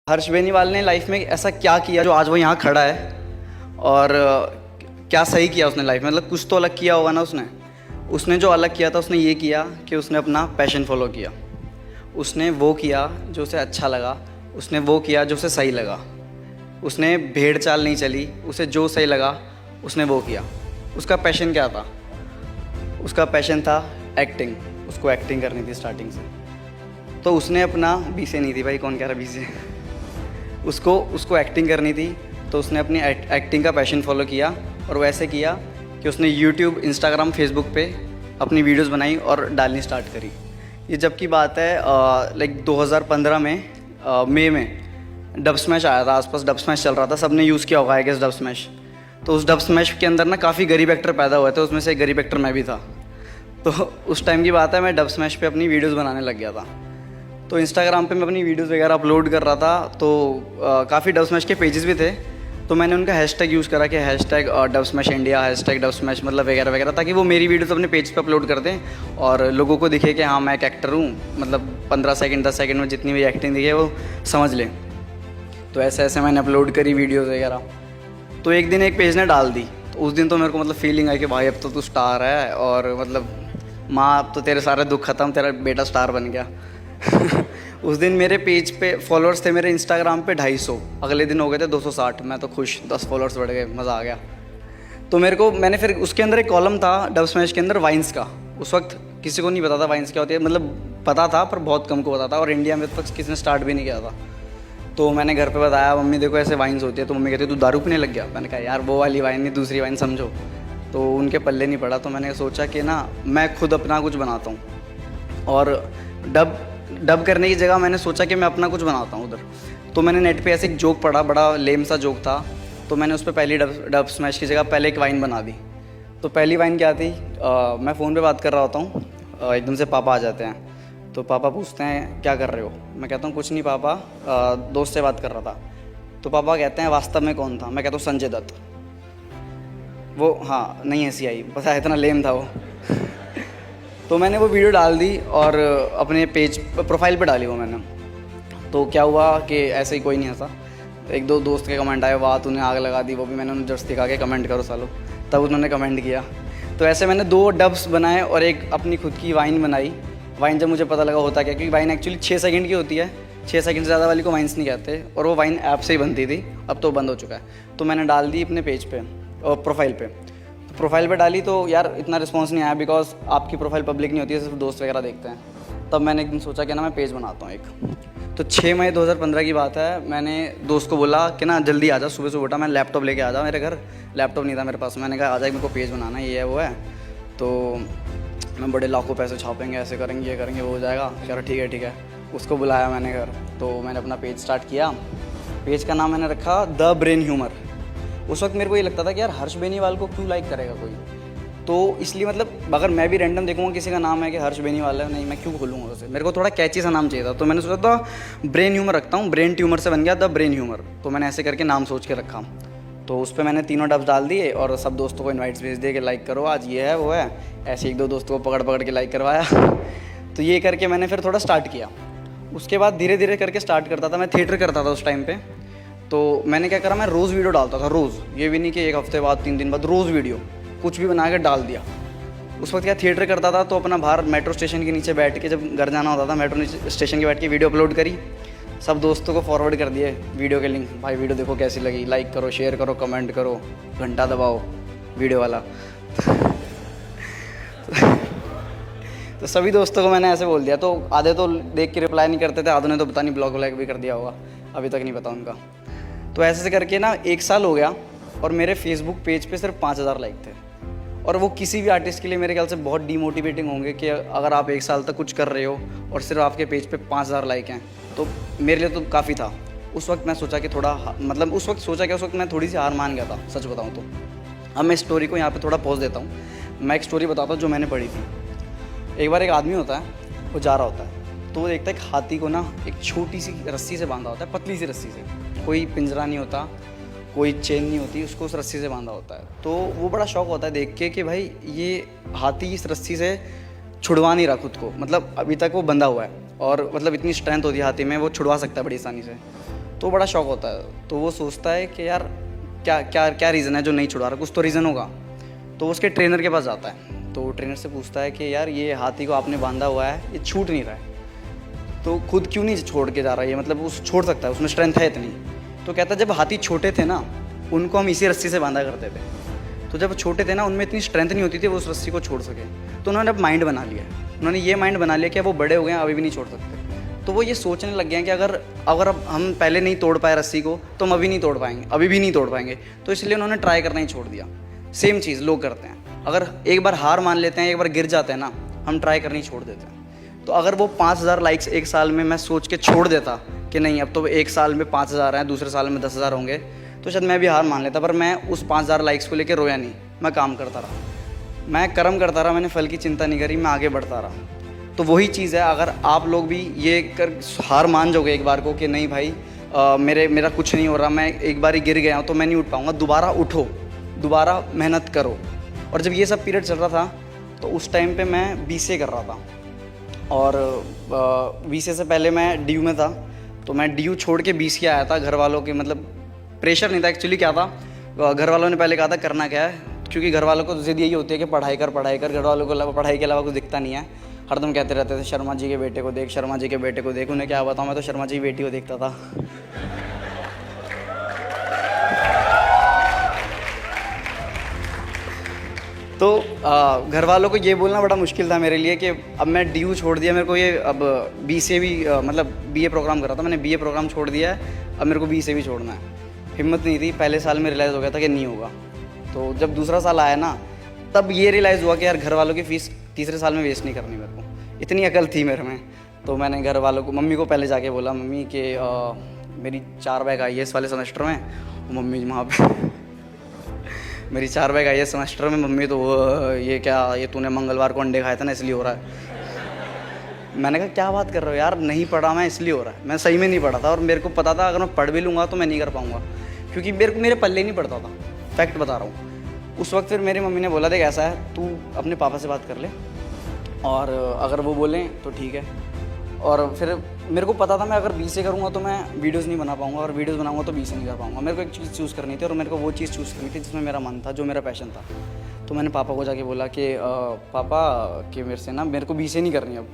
हर्ष बेनीवाल ने लाइफ में ऐसा क्या किया जो आज वो यहाँ खड़ा है और क्या सही किया उसने लाइफ में। मतलब कुछ तो अलग किया होगा ना उसने जो अलग किया था उसने ये किया कि उसने अपना पैशन फॉलो किया। उसने वो किया जो उसे अच्छा लगा, उसने वो किया जो उसे सही लगा। उसने भेड़ चाल नहीं चली, उसे जो सही लगा उसने वो किया। उसका पैशन क्या था? उसका पैशन था एक्टिंग। उसको एक्टिंग करनी थी स्टार्टिंग से। तो उसने अपना बीसे नहीं थी भाई, कौन कह रहा बीसे उसको एक्टिंग करनी थी। तो उसने अपनी एक्टिंग का पैशन फॉलो किया और वैसे किया कि उसने यूट्यूब, इंस्टाग्राम, फेसबुक पे अपनी वीडियोस बनाई और डालनी स्टार्ट करी। ये जब की बात है लाइक 2015 में मई में डब स्मैश आया था। आसपास डब स्मैश चल रहा था, सबने यूज़ किया होगा आई गेस डब स्मैश। तो उस डब स्मैश के अंदर ना काफ़ी गरीब एक्टर पैदा हुए थे, उसमें से एक गरीब एक्टर मैं भी था। तो उस टाइम की बात है, मैं डब स्मैश पे अपनी वीडियोस बनाने लग गया था। तो इंस्टाग्राम पे मैं अपनी वीडियोस वगैरह अपलोड कर रहा था। तो काफ़ी डब स्मैश के पेजेस भी थे, तो मैंने उनका हैशटैग यूज़ करा कि hashtag dub smash India, hashtag dub smash मतलब वगैरह वगैरह, ताकि वो मेरी वीडियोस अपने पेज पे अपलोड कर दें और लोगों को दिखे कि हाँ मैं एक एक्टर हूँ। मतलब 15 सेकंड 10 सेकंड में जितनी भी एक्टिंग दिखे वो समझ लें। तो ऐसे ऐसे मैंने अपलोड करी वीडियोज़ वगैरह। तो एक दिन एक पेज ने डाल दी, तो उस दिन तो मेरे को मतलब फीलिंग आई कि भाई अब तो तू स्टार है और मतलब माँ अब तो तेरे सारे दुख खत्म, तेरा बेटा स्टार बन गया। उस दिन मेरे पेज पे फॉलोअर्स थे मेरे इंस्टाग्राम पे 250, अगले दिन हो गए थे 260। मैं तो खुश, 10 फॉलोअर्स बढ़ गए, मज़ा आ गया। तो मैंने फिर उसके अंदर एक कॉलम था डब स्मैश के अंदर वाइन्स का। उस वक्त किसी को नहीं पता था वाइन्स क्या होती है, मतलब पता था पर बहुत कम को पता था, और इंडिया में तक किसी ने स्टार्ट भी नहीं किया था। तो मैंने घर पे बताया, मम्मी देखो ऐसे वाइन्स होती है। तो मम्मी कहती तू दारू पीने लग गया? मैंने कहा यार वो वाली वाइन नहीं, दूसरी वाइन समझो। तो उनके पल्ले नहीं पड़ा। तो मैंने सोचा कि ना मैं खुद अपना कुछ बनाता हूँ, और डब करने की जगह मैंने सोचा कि मैं अपना कुछ बनाता हूँ उधर। तो मैंने नेट पे ऐसे एक जोक पढ़ा, बड़ा लेम सा जोक था। तो मैंने उस पर पहली डब स्मैश की जगह पहले एक वाइन बना दी। तो पहली वाइन क्या थी, मैं फ़ोन पे बात कर रहा होता हूँ, एकदम से पापा आ जाते हैं। तो पापा पूछते हैं क्या कर रहे हो? मैं कहता हूँ कुछ नहीं पापा, दोस्त से बात कर रहा था। तो पापा कहते हैं वास्तव में कौन था? मैं कहता हूँ संजय दत्त। वो हाँ नहीं हंसी आई, बस इतना लेम था वो। तो मैंने वो वीडियो डाल दी और अपने पेज प्रोफाइल पे डाली वो मैंने। तो क्या हुआ कि ऐसे ही कोई नहीं हंसा। एक दो दोस्त के कमेंट आए, वाह तूने आग लगा दी, वो भी मैंने उन्हें जस्ट दिखा के कमेंट करो सालो, तब उन्होंने कमेंट किया। तो ऐसे मैंने 2 डब्स बनाए और एक अपनी खुद की वाइन बनाई। वाइन जब मुझे पता लगा होता क्या, क्योंकि वाइन एक्चुअली 6 सेकंड की होती है, 6 सेकंड से ज़्यादा वाली को वाइन्स नहीं कहते, और वो वाइन ऐप से ही बनती थी, अब तो बंद हो चुका है। तो मैंने डाल दी अपने पेज पे और प्रोफाइल पे। प्रोफाइल पे डाली तो यार इतना रिस्पांस नहीं आया, बिकॉज आपकी प्रोफाइल पब्लिक नहीं होती है, सिर्फ दोस्त वगैरह देखते हैं। तब मैंने एक दिन सोचा कि ना मैं पेज बनाता हूँ एक। तो 6 मई 2015 की बात है, मैंने दोस्त को बोला कि ना जल्दी आ जा, सुबह सुबह उठा, मैं लैपटॉप लेके आ जा मेरे घर। लैपटॉप नहीं था मेरे पास। मैंने कहा आ जा, मेरे को पेज बनाना है, ये है वो है। तो मैं बड़े लाखों पैसे छापेंगे, ऐसे करेंगे, ये करेंगे, वो हो जाएगा। कह रहा ठीक है ठीक है। उसको बुलाया मैंने घर, तो मैंने अपना पेज स्टार्ट किया। पेज का नाम मैंने रखा द ब्रेन ह्यूमर। उस वक्त मेरे को ये लगता था कि यार हर्ष बेनीवाल को क्यों लाइक करेगा कोई, तो इसलिए मतलब अगर मैं भी रैंडम देखूंगा किसी का नाम है कि हर्ष बेनीवाल है, नहीं मैं क्यों खोलूँगा उसे, मेरे को थोड़ा कैची सा नाम चाहिए था। तो मैंने सोचा था ब्रेन ह्यूमर रखता हूँ, ब्रेन ट्यूमर से बन गया द ब्रेन ह्यूमर। तो मैंने ऐसे करके नाम सोच के रखा। तो उस पर मैंने 3 डब्स डाल दिए और सब दोस्तों को इन्वाइट्स भेज दिए कि लाइक करो आज, ये है वो है। ऐसे 1-2 दोस्तों को पकड़ पकड़ के लाइक करवाया। तो ये करके मैंने फिर थोड़ा स्टार्ट किया। उसके बाद धीरे धीरे करके स्टार्ट करता था। मैं थिएटर करता था उस टाइम पे। तो मैंने क्या करा, मैं रोज़ वीडियो डालता था, रोज़। ये भी नहीं कि 1 हफ्ते बाद 3 दिन बाद, रोज़ वीडियो कुछ भी बना के डाल दिया। उस वक्त क्या थिएटर करता था, तो अपना बाहर मेट्रो स्टेशन के नीचे बैठ के, जब घर जाना होता था मेट्रो स्टेशन के बैठ के वीडियो अपलोड करी। सब दोस्तों को फॉरवर्ड कर दिए वीडियो के लिंक, भाई वीडियो देखो कैसी लगी, लाइक करो, शेयर करो, कमेंट करो, घंटा दबाओ वीडियो वाला। तो सभी दोस्तों को मैंने ऐसे बोल दिया। तो आधे तो देख के रिप्लाई नहीं करते थे, आधों ने तो पता नहीं ब्लॉग व्लॉग भी कर दिया होगा, अभी तक नहीं पता उनका। तो ऐसे करके ना 1 साल हो गया और मेरे फेसबुक पेज पे सिर्फ 5000 लाइक थे। और वो किसी भी आर्टिस्ट के लिए मेरे ख्याल से बहुत डीमोटिवेटिंग होंगे कि अगर आप 1 साल तक कुछ कर रहे हो और सिर्फ आपके पेज पे 5000 लाइक हैं, तो मेरे लिए तो काफ़ी था। उस वक्त मैं सोचा कि थोड़ा मतलब उस वक्त मैं थोड़ी सी हार मान गया था, सच बताऊँ तो। अब मैं स्टोरी को यहाँ पर थोड़ा पॉज देता हूँ। मैं एक स्टोरी बताता हूँ जो मैंने पढ़ी थी। एक बार एक आदमी होता है, वो जा रहा होता है, तो वो देखता है एक हाथी को ना एक छोटी सी रस्सी से बांधा होता है, पतली सी रस्सी से। कोई पिंजरा नहीं होता, कोई चेन नहीं होती, उसको उस रस्सी से बांधा होता है। तो वो बड़ा शौक होता है देख के कि भाई ये हाथी इस रस्सी से छुड़वा नहीं रहा खुद को, मतलब अभी तक वो बंधा हुआ है, और मतलब इतनी स्ट्रेंथ होती है हाथी में, वो छुड़वा सकता है बड़ी आसानी से। तो बड़ा शौक होता है। तो वो सोचता है कि यार क्या क्या क्या रीज़न है जो नहीं छुड़ा रहा, कुछ तो रीज़न होगा। तो उसके ट्रेनर के पास जाता है, तो ट्रेनर से पूछता है कि यार ये हाथी को आपने बांधा हुआ है, ये छूट नहीं रहा है, तो खुद क्यों नहीं छोड़ के जा रहा है ये, मतलब उस छोड़ सकता है, उसमें स्ट्रेंथ है इतनी। तो कहता है जब हाथी छोटे थे ना, उनको हम इसी रस्सी से बांधा करते थे, तो जब छोटे थे ना उनमें इतनी स्ट्रेंथ नहीं होती थी वो उस रस्सी को छोड़ सके। तो उन्होंने अब माइंड बना लिया, उन्होंने ये माइंड बना लिया कि वो बड़े हो गए हैं अभी भी नहीं छोड़ सकते। तो वो ये सोचने लग गए हैं कि अगर अगर अब हम पहले नहीं तोड़ पाए रस्सी को तो हम अभी नहीं तोड़ पाएंगे, अभी भी नहीं तोड़ पाएंगे। तो इसलिए उन्होंने ट्राई करना ही छोड़ दिया। सेम चीज़ लोग करते हैं, अगर एक बार हार मान लेते हैं, एक बार गिर जाते हैं ना, हम ट्राई करनी छोड़ देते हैं। तो अगर वो 5000 लाइक्स एक साल में मैं सोच के छोड़ देता कि नहीं अब तो एक साल में 5000 हैं, दूसरे साल में 10,000 होंगे, तो शायद मैं भी हार मान लेता। पर मैं उस 5000 लाइक्स को लेकर रोया नहीं, मैं काम करता रहा, मैं कर्म करता रहा, मैंने फल की चिंता नहीं करी, मैं आगे बढ़ता रहा। तो वही चीज़ है, अगर आप लोग भी ये कर हार मान जाओगे एक बार को कि नहीं भाई मेरा कुछ नहीं हो रहा, मैं एक बार ही गिर गया हूँ तो मैं नहीं उठ पाऊँगा, दोबारा उठो, दोबारा मेहनत करो। और जब ये सब पीरियड चल रहा था तो उस टाइम पे मैं बीसीए कर रहा था, और बीसीए से पहले मैं डीयू में था। तो मैं डीयू छोड़ के बीसीए आया था, घर वालों के मतलब प्रेशर नहीं था एक्चुअली। क्या था, घर वालों ने पहले कहा था करना क्या है, क्योंकि घर वालों को ज़िद यही होती है कि पढ़ाई कर पढ़ाई कर, घर वालों को पढ़ाई के अलावा कुछ दिखता नहीं है, हरदम कहते रहते थे शर्मा जी के बेटे को देख, शर्मा जी के बेटे को देख। उन्हें क्या बताऊँ, मैं तो शर्मा जी की बेटी को देखता था। तो घर वालों को ये बोलना बड़ा मुश्किल था मेरे लिए कि अब मैं डीयू छोड़ दिया, मेरे को ये अब बीसीए भी मतलब बीए प्रोग्राम कर रहा था, मैंने बीए प्रोग्राम छोड़ दिया है, अब मेरे को बीसीए भी छोड़ना है। हिम्मत नहीं थी, पहले साल में रियलाइज़ हो गया था कि नहीं होगा। तो जब दूसरा साल आया ना, तब ये रियलाइज़ हुआ कि यार घर वालों की फ़ीस तीसरे साल में वेस्ट नहीं करनी मेरे को, इतनी अकल थी मेरे में। तो मैंने घर वालों को, मम्मी को पहले जाके बोला, मम्मी कि मेरी 4 बैग आई है इस वाले सेमेस्टर में। मम्मी वहाँ पे मेरी 4 बैग आई है सेमेस्टर में। मम्मी तो ये क्या, ये तूने मंगलवार को अंडे खाए थे ना इसलिए हो रहा है। मैंने कहा क्या बात कर रहे हो यार, नहीं पढ़ा मैं इसलिए हो रहा है। मैं सही में नहीं पढ़ा था, और मेरे को पता था अगर मैं पढ़ भी लूँगा तो मैं नहीं कर पाऊँगा, क्योंकि मेरे पल्ले नहीं पड़ता था, फैक्ट बता रहा हूँ। उस वक्त फिर मेरी मम्मी ने बोला देख ऐसा है, तू अपने पापा से बात कर ले, और अगर वो बोलें तो ठीक है। और फिर मेरे को पता था मैं अगर बीसीए करूँगा तो मैं वीडियोज़ नहीं बना पाऊँगा, और वीडियोज़ बनाऊँगा तो बीसीए नहीं कर पाऊँगा। मेरे को एक चीज़ चूज़ करनी थी, और मेरे को वो चीज़ चूज़ करनी थी जिसमें मेरा मन था, जो मेरा पैशन था। तो मैंने पापा को जाके बोला कि पापा कि मेरे से ना मेरे को बीसीए नहीं करनी अब।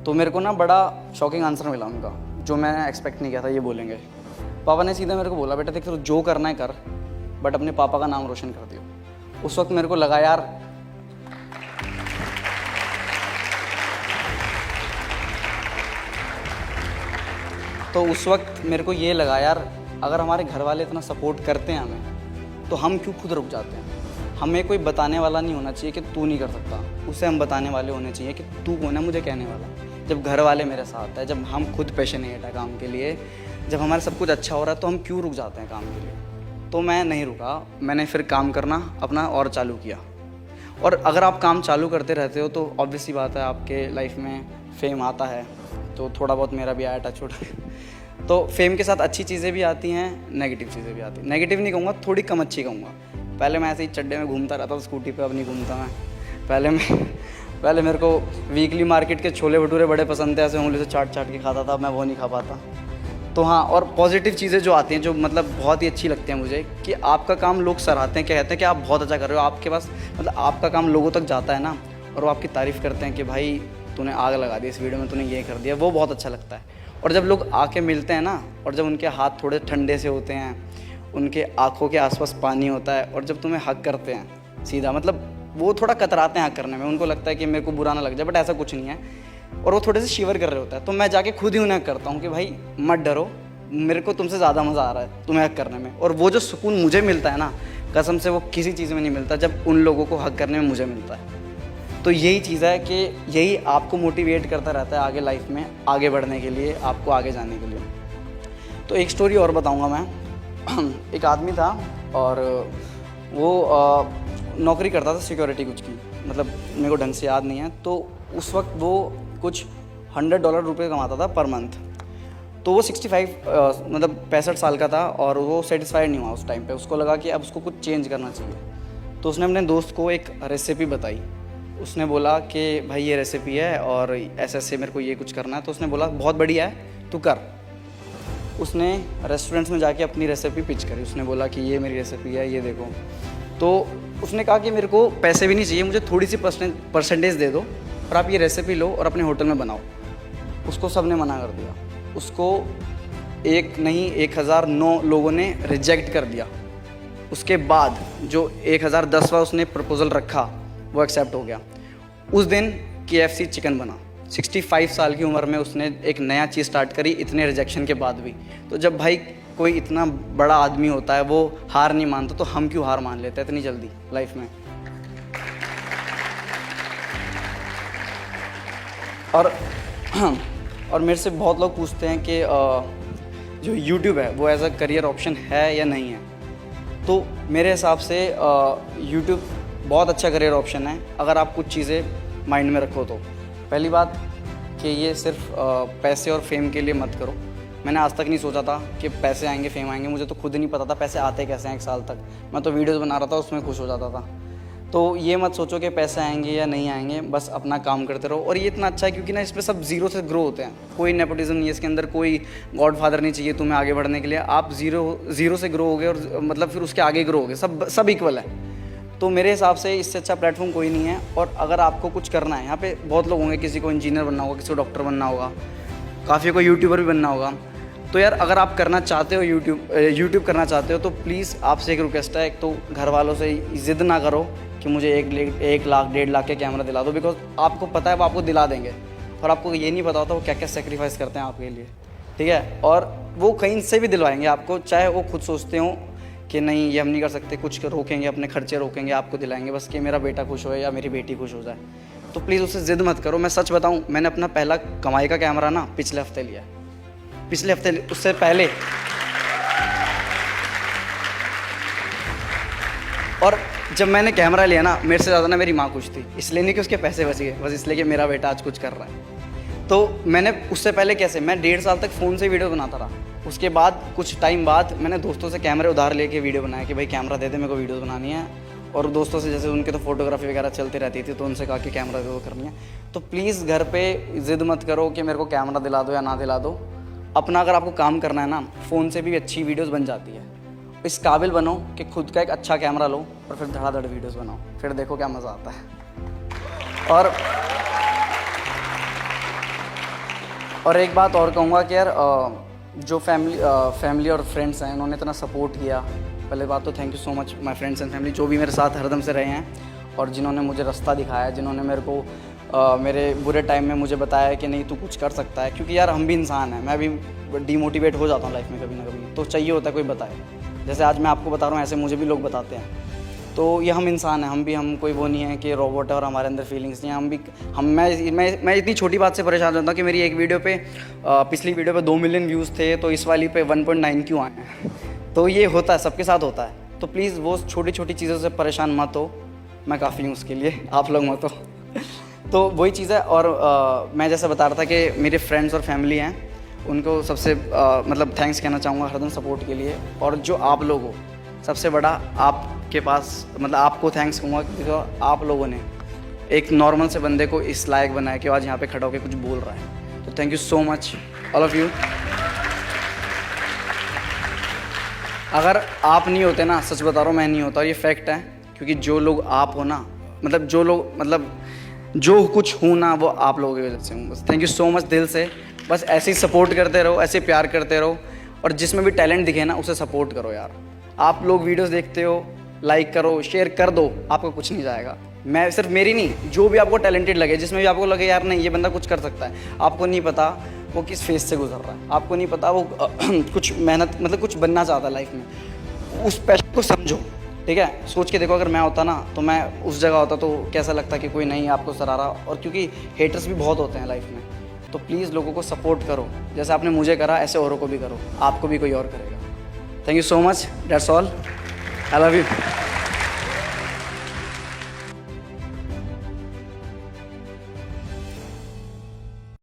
तो मेरे को ना बड़ा शॉकिंग आंसर मिला उनका, जो मैं एक्सपेक्ट नहीं किया था ये बोलेंगे। पापा ने सीधा मेरे को बोला बेटा देख, तो जो करना है कर, बट अपने पापा का नाम रोशन कर दियो। उस वक्त मेरे को लगा यार तो उस वक्त मेरे को ये लगा यार, अगर हमारे घर वाले इतना सपोर्ट करते हैं हमें, तो हम क्यों खुद रुक जाते हैं। हमें कोई बताने वाला नहीं होना चाहिए कि तू नहीं कर सकता, उसे हम बताने वाले होने चाहिए कि तू कौन है मुझे कहने वाला। जब घर वाले मेरे साथ है, जब हम खुद पैशनेट है काम के लिए, जब हमारे सब कुछ अच्छा हो रहा है, तो हम क्यों रुक जाते हैं काम के लिए। तो मैं नहीं रुका, मैंने फिर काम करना अपना और चालू किया। और अगर आप काम चालू करते रहते हो तो ऑब्वियसली बात है आपके लाइफ में फेम आता है। तो थोड़ा बहुत मेरा भी आया टच वुड। तो फेम के साथ अच्छी चीज़ें भी आती हैं, नेगेटिव चीज़ें भी आती हैं। नेगेटिव नहीं कहूँगा, थोड़ी कम अच्छी कहूँगा। पहले मैं ऐसे ही चड्डे में घूमता रहता था स्कूटी पे, अब नहीं घूमता मैं। पहले मेरे को वीकली मार्केट के छोले भटूरे बड़े पसंद थे, ऐसे उंगली से चाट के खाता था, मैं वो नहीं खा पाता। तो हाँ, और पॉजिटिव चीज़ें जो आती हैं, जो मतलब बहुत ही अच्छी लगती हैं मुझे, कि आपका काम लोग सराहते हैं, कहते हैं कि आप बहुत अच्छा कर रहे हो, आपके पास मतलब आपका काम लोगों तक जाता है ना, और वो आपकी तारीफ़ करते हैं कि भाई तूने आग लगा दी इस वीडियो में, तूने ये कर दिया, वो बहुत अच्छा लगता है। और जब लोग आके मिलते हैं ना, और जब उनके हाथ थोड़े ठंडे से होते हैं, उनके आँखों के आसपास पानी होता है, और जब तुम्हें हक करते हैं सीधा, मतलब वो थोड़ा कतराते हैं हक करने में, उनको लगता है कि मेरे को बुरा ना लग जाए, बट ऐसा कुछ नहीं है, और वो थोड़े से शिवर कर रहे होता है। तो मैं जाके खुद ही उन्हें हक करता हूँ कि भाई मत डरो, मेरे को तुमसे ज़्यादा मज़ा आ रहा है तुम्हें हक करने में। और वो जो सुकून मुझे मिलता है ना, कसम से वो किसी चीज़ में नहीं मिलता, जब उन लोगों को हक करने में मुझे मिलता है। तो यही चीज़ है कि यही आपको मोटिवेट करता रहता है आगे लाइफ में आगे बढ़ने के लिए, आपको आगे जाने के लिए। तो एक स्टोरी और बताऊंगा मैं। एक आदमी था, और वो नौकरी करता था सिक्योरिटी कुछ की, मतलब मेरे को ढंग से याद नहीं है। तो उस वक्त वो कुछ $100 कमाता था पर मंथ। तो वो 65 मतलब 65 साल का था, और वो सेटिस्फाइड नहीं हुआ उस टाइम पे। उसको लगा कि अब उसको कुछ चेंज करना चाहिए। तो उसने अपने दोस्त को एक रेसिपी बताई। उसने बोला कि भाई ये रेसिपी है, और ऐसे ऐसे मेरे को ये कुछ करना है। तो उसने बोला बहुत बढ़िया है, तू कर। उसने रेस्टोरेंट्स में जाके अपनी रेसिपी पिच करी। उसने बोला कि ये मेरी रेसिपी है, ये देखो। तो उसने कहा कि मेरे को पैसे भी नहीं चाहिए, मुझे थोड़ी सी परसेंटेज दे दो और आप ये रेसिपी लो और अपने होटल में बनाओ। उसको सब ने मना कर दिया। उसको एक नहीं 1009 लोगों ने रिजेक्ट कर दिया। उसके बाद जो 1010वां उसने प्रपोज़ल रखा वो एक्सेप्ट हो गया। उस दिन KFC चिकन बना। 65 साल की उम्र में उसने एक नया चीज़ स्टार्ट करी, इतने रिजेक्शन के बाद भी। तो जब भाई कोई इतना बड़ा आदमी होता है वो हार नहीं मानता, तो हम क्यों हार मान लेते हैं इतनी जल्दी लाइफ में। और मेरे से बहुत लोग पूछते हैं कि जो यूट्यूब है वो एज अ करियर ऑप्शन है या नहीं है। तो मेरे हिसाब से यूट्यूब बहुत अच्छा करियर ऑप्शन है अगर आप कुछ चीज़ें माइंड में रखो तो। पहली बात कि ये सिर्फ पैसे और फेम के लिए मत करो। मैंने आज तक नहीं सोचा था कि पैसे आएंगे, फेम आएंगे। मुझे तो खुद नहीं पता था पैसे आते कैसे हैं। 1 साल तक मैं तो वीडियोस बना रहा था, उसमें खुश हो जाता था। तो ये मत सोचो कि पैसे आएंगे या नहीं आएंगे, बस अपना काम करते रहो। और ये इतना अच्छा है क्योंकि ना इसमें सब ज़ीरो से ग्रो होते हैं। कोई नेपोटिज्म नहीं है इसके अंदर, कोई गॉडफादर नहीं चाहिए तुम्हें आगे बढ़ने के लिए। आप ज़ीरो से ग्रो होगे और मतलब फिर उसके आगे ग्रो होगे, सब इक्वल है। तो मेरे हिसाब से इससे अच्छा प्लेटफॉर्म कोई नहीं है। और अगर आपको कुछ करना है, यहाँ पे बहुत लोग होंगे, किसी को इंजीनियर बनना होगा, किसी को डॉक्टर बनना होगा, काफ़ी को यूट्यूबर भी बनना होगा। तो यार अगर आप करना चाहते हो यूट्यूब करना चाहते हो तो प्लीज़ आपसे एक रिक्वेस्ट है, एक तो घर वालों से ज़िद ना करो कि मुझे 1 लाख 1.5 लाख के कैमरा दिला दो, बिकॉज आपको पता है वो आपको दिला देंगे और आपको ये नहीं पता होता वो क्या क्या सेक्रीफाइस करते हैं आपके लिए, ठीक है। और वो कहीं से भी दिलवाएंगे आपको, चाहे वो खुद सोचते हो कि नहीं ये हम नहीं कर सकते, कुछ रोकेंगे, अपने खर्चे रोकेंगे, आपको दिलाएंगे बस कि मेरा बेटा खुश हो या मेरी बेटी खुश हो जाए। तो प्लीज़ उससे ज़िद मत करो। मैं सच बताऊं, मैंने अपना पहला कमाई का कैमरा ना पिछले हफ्ते लिया। पिछले हफ्ते, उससे पहले। और जब मैंने कैमरा लिया ना, मेरे से ज़्यादा ना मेरी माँ खुश थी। इसलिए नहीं कि उसके पैसे बच गए, बस इसलिए कि मेरा बेटा आज कुछ कर रहा है। तो मैंने उससे पहले कैसे, मैं 1.5 साल तक फ़ोन से वीडियो बनाता रहा। उसके बाद कुछ टाइम बाद मैंने दोस्तों से कैमरे उधार लेके वीडियो बनाया कि भाई कैमरा दे दे, मेरे को वीडियो बनानी है। और दोस्तों से जैसे उनके तो फोटोग्राफी वगैरह चलती रहती थी, तो उनसे कहा कि कैमरा दे दो, करनी है। तो प्लीज़ घर पे ज़िद मत करो कि मेरे को कैमरा दिला दो या ना दिला दो। अपना अगर आपको काम करना है ना, फ़ोन से भी अच्छी वीडियोस बन जाती है। इस काबिल बनो कि खुद का एक अच्छा कैमरा लो और फिर धड़ाधड़ वीडियोस बनाओ, फिर देखो क्या मज़ा आता है। और एक बात और कहूँगा कि यार जो फैमिली और फ्रेंड्स हैं, इन्होंने इतना सपोर्ट किया। पहले बात तो thank you so much my friends and family, जो भी मेरे साथ हरदम से रहे हैं और जिन्होंने मुझे रास्ता दिखाया, जिन्होंने मेरे को मेरे बुरे टाइम में मुझे बताया कि नहीं तू कुछ कर सकता है। क्योंकि यार हम भी इंसान हैं, मैं भी डीमोटिवेट हो जाता हूँ लाइफ में कभी ना कभी, तो चाहिए होता है कोई बताए। जैसे आज मैं आपको बता रहा हूँ, ऐसे मुझे भी लोग बताते हैं। तो ये हम इंसान हैं, हम कोई वो नहीं है कि रोबोट है और हमारे अंदर फीलिंग्स नहीं है। मैं इतनी छोटी बात से परेशान होता हूँ कि मेरी एक वीडियो पे पिछली वीडियो पे 2 मिलियन व्यूज़ थे, तो इस वाली पे 1.9 क्यों आए हैं। तो ये होता है, सबके साथ होता है। तो प्लीज़ वो छोटी छोटी चीज़ों से परेशान मत हो, मैं काफ़ी हूँ उसके लिए, आप लोग मत हो। तो वही चीज़ है। और मैं जैसे बता रहा था कि मेरे फ्रेंड्स और फैमिली हैं, उनको सबसे मतलब थैंक्स कहना चाहूँगा हरदम सपोर्ट के लिए। और जो आप लोग हो, सबसे बड़ा आपके पास मतलब आपको थैंक्स कहूँगा, क्योंकि आप लोगों ने एक नॉर्मल से बंदे को इस लायक बनाया कि आज यहाँ पे खड़ा होकर कुछ बोल रहा है। तो thank you so much all of you. अगर आप नहीं होते ना, सच बता रहा हूँ, मैं नहीं होता, और ये फैक्ट है। क्योंकि जो लोग आप हो ना, मतलब जो कुछ हूँ ना, वो आप लोगों की वजह से हूँ। बस थैंक यू सो मच दिल से। बस ऐसे ही सपोर्ट करते रहो, ऐसे प्यार करते रहो, और जिसमें भी टैलेंट दिखे ना उसे सपोर्ट करो यार। आप लोग वीडियोस देखते हो, लाइक करो, शेयर कर दो, आपको कुछ नहीं जाएगा। मैं सिर्फ मेरी नहीं, जो भी आपको टैलेंटेड लगे, जिसमें भी आपको लगे यार नहीं ये बंदा कुछ कर सकता है, आपको नहीं पता वो किस फेस से गुजर रहा है, आपको नहीं पता वो कुछ मेहनत मतलब कुछ बनना चाहता है लाइफ में, उस पैशन को समझो, ठीक है। सोच के देखो, अगर मैं होता ना तो मैं उस जगह होता तो कैसा लगता कि कोई नहीं आपको सराहा। और क्योंकि हेटर्स भी बहुत होते हैं लाइफ में, तो प्लीज़ लोगों को सपोर्ट करो। जैसे आपने मुझे करा, ऐसे औरों को भी करो, आपको भी कोई और करेगा। Thank you so much, that's all, I love you.